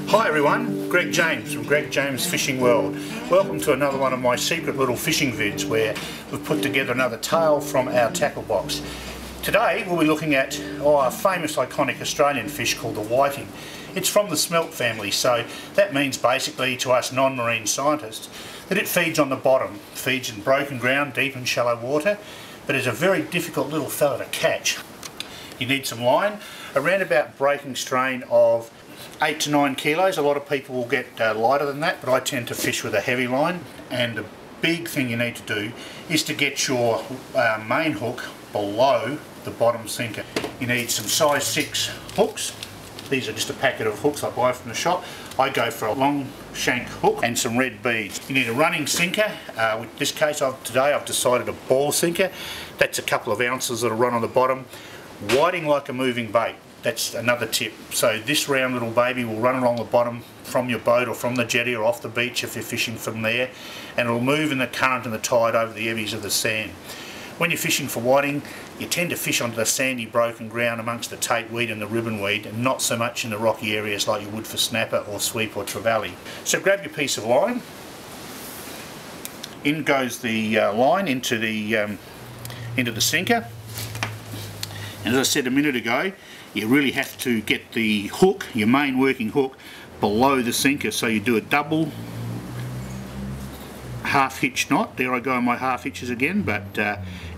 Hi everyone, Greg James from Greg James Fishing World. Welcome to another one of my secret little fishing vids where we've put together another tail from our tackle box. Today we'll be looking at our famous iconic Australian fish called the whiting. It's from the smelt family, so that means basically to us non-marine scientists that it feeds on the bottom, feeds in broken ground, deep and shallow water, but is a very difficult little fella to catch. You need some line, around about breaking strain of 8 to 9 kilos. A lot of people will get lighter than that, but I tend to fish with a heavy line. And the big thing you need to do is to get your main hook below the bottom sinker. You need some size 6 hooks. These are just a packet of hooks I buy from the shop. I go for a long shank hook and some red beads. You need a running sinker. In this case today I've decided a ball sinker. That's a couple of ounces that'll run on the bottom. Whiting like a moving bait. That's another tip. So this round little baby will run along the bottom from your boat or from the jetty or off the beach if you're fishing from there, and it'll move in the current and the tide over the eddies of the sand. When you're fishing for whiting, you tend to fish onto the sandy broken ground amongst the tapeweed and the ribbonweed, and not so much in the rocky areas like you would for snapper or sweep or trevally. So grab your piece of line. In goes the line into the sinker. And as I said a minute ago, you really have to get the hook, your main working hook, below the sinker. So you do a double half hitch knot. There I go on my half hitches again, but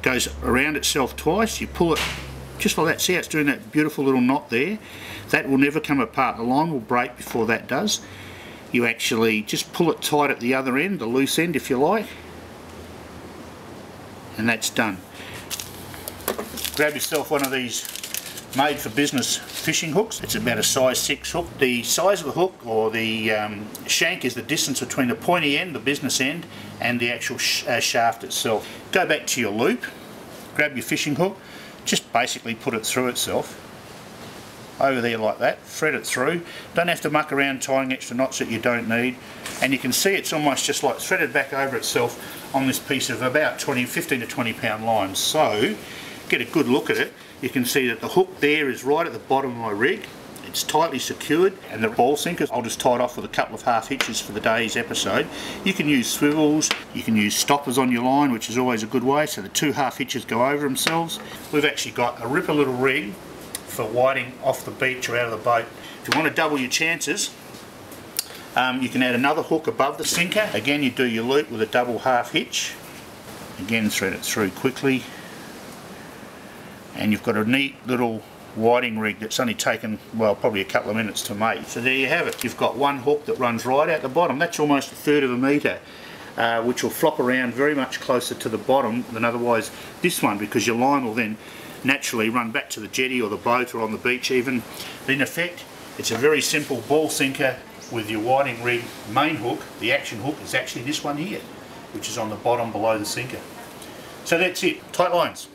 goes around itself twice. You pull it just like that. See how it's doing that beautiful little knot there? That will never come apart. The line will break before that does. You actually just pull it tight at the other end, the loose end if you like, and that's done. Grab yourself one of these made for business fishing hooks. It's about a size 6 hook. The size of the hook, or the shank, is the distance between the pointy end, the business end, and the actual shaft itself. Go back to your loop, grab your fishing hook, just basically put it through itself over there like that, thread it through. Don't have to muck around tying extra knots that you don't need, and you can see it's almost just like threaded back over itself on this piece of about 15 to 20 pound line. So get a good look at it. You can see that the hook there is right at the bottom of my rig. It's tightly secured, and the ball sinker, I'll just tie it off with a couple of half hitches for the day's episode. You can use swivels, you can use stoppers on your line, which is always a good way, so the 2 half hitches go over themselves. We've actually got a ripper little rig for whiting off the beach or out of the boat. If you want to double your chances, you can add another hook above the sinker. Again, you do your loop with a double half hitch. Again, thread it through quickly. And you've got a neat little whiting rig that's only taken, well, probably a couple of minutes to make. So there you have it. You've got one hook that runs right out the bottom. That's almost 1/3 of a metre, which will flop around very much closer to the bottom than otherwise this one, because your line will then naturally run back to the jetty or the boat or on the beach even. But in effect, it's a very simple ball sinker with your whiting rig main hook. The action hook is actually this one here, which is on the bottom below the sinker. So that's it. Tight lines.